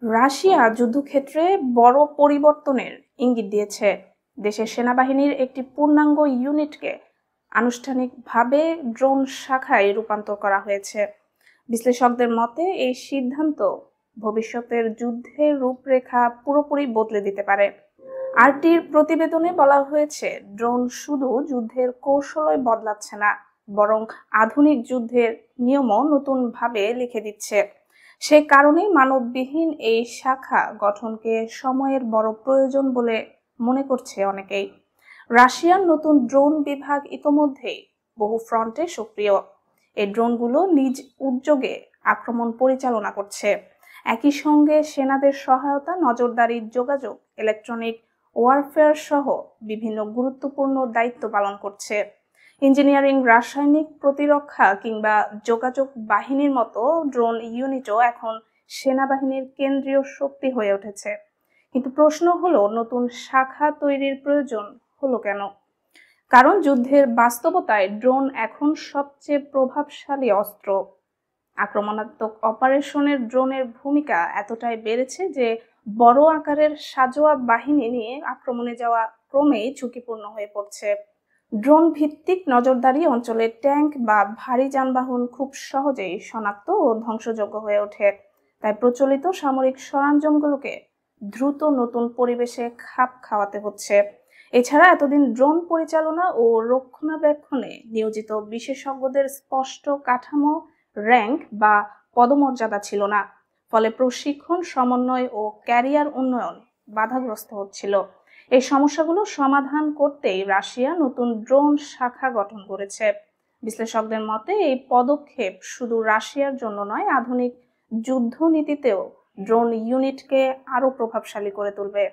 Russia যুদ্ধক্ষেত্রে বড় পরিবর্তনের ইঙ্গিত দিয়েছে। দেশের সেনাবাহিনীর একটি পূর্ণাঙ্গ ইউনিটকে আনুষ্ঠানিকভাবে ড্রোন শাখায় রূপান্তর করা হয়েছে। বিশ্লেষকদের মতে এই সিদ্ধান্ত ভবিষ্যতের যুদ্ধের রূপরেখা পুরোপুরি বদলে দিতে পারে। আরটির প্রতিবেদনে বলা হয়েছে, ড্রোন শুধু যুদ্ধের কৌশলই বদলাচ্ছে না, বরং আধুনিক যুদ্ধের নিয়মও নতুনভাবে লিখে দিচ্ছে। সে কারণেই মানববিহীন এই শাখা গঠনকে সময়ের বড় প্রয়োজন বলে মনে করছে অনেকেই। রাশিয়ার নতুন ড্রোন বিভাগ ইতোমধ্যেই বহু ফ্রন্টে সক্রিয়। এই ড্রোনগুলো নিজ উদ্যোগে আক্রমণ পরিচালনা করছে। একই সঙ্গে সেনাদের সহায়তা, নজরদারি, যোগাযোগ, ইলেকট্রনিক ওয়ারফেয়ার সহ বিভিন্ন গুরুত্বপূর্ণ দায়িত্ব পালন করছে। ইঞ্জিনিয়ারিং, রাসায়নিক, প্রতিরক্ষা কিংবা যোগাযোগ বাহিনীর মতো ড্রোন ইউনিটও এখন সেনাবাহিনীর কেন্দ্রীয় শক্তি হয়ে উঠেছে। কিন্তু প্রশ্ন হলো, নতুন শাখা তৈরির প্রয়োজন হলো কেন? কারণ যুদ্ধের বাস্তবতায় ড্রোন এখন সবচেয়ে প্রভাবশালী অস্ত্র। আক্রমণাত্মক অপারেশনের ড্রোনের ভূমিকা এতটাই বেড়েছে যে বড় আকারের সাঁজোয়া বাহিনী নিয়ে আক্রমণে যাওয়া ক্রমেই ঝুঁকিপূর্ণ হয়ে পড়ছে। ড্রোন ভিত্তিক নজরদারি অঞ্চলে ট্যাঙ্ক বা ভারী যানবাহন খুব সহজেই শনাক্ত ও ধ্বংসযোগ্য হয়ে ওঠে। তাই প্রচলিত সামরিক সরঞ্জামগুলোকে দ্রুত নতুন পরিবেশে খাপ খাওয়াতে হচ্ছে। এছাড়া এতদিন ড্রোন পরিচালনা ও রক্ষণাবেক্ষণে নিয়োজিত বিশেষজ্ঞদের স্পষ্ট কাঠামো, র্যাঙ্ক বা পদমর্যাদা ছিল না। ফলে প্রশিক্ষণ, সমন্বয় ও ক্যারিয়ার উন্নয়ন বাধাগ্রস্ত হচ্ছিল। এই সমস্যাগুলো সমাধান করতেই রাশিয়া নতুন ড্রোন শাখা গঠন করেছে। বিশ্লেষকদের মতে এই পদক্ষেপ শুধু রাশিয়ার জন্য নয়, আধুনিক যুদ্ধনীতিতেও ড্রোন ইউনিটকে আরো প্রভাবশালী করে তুলবে।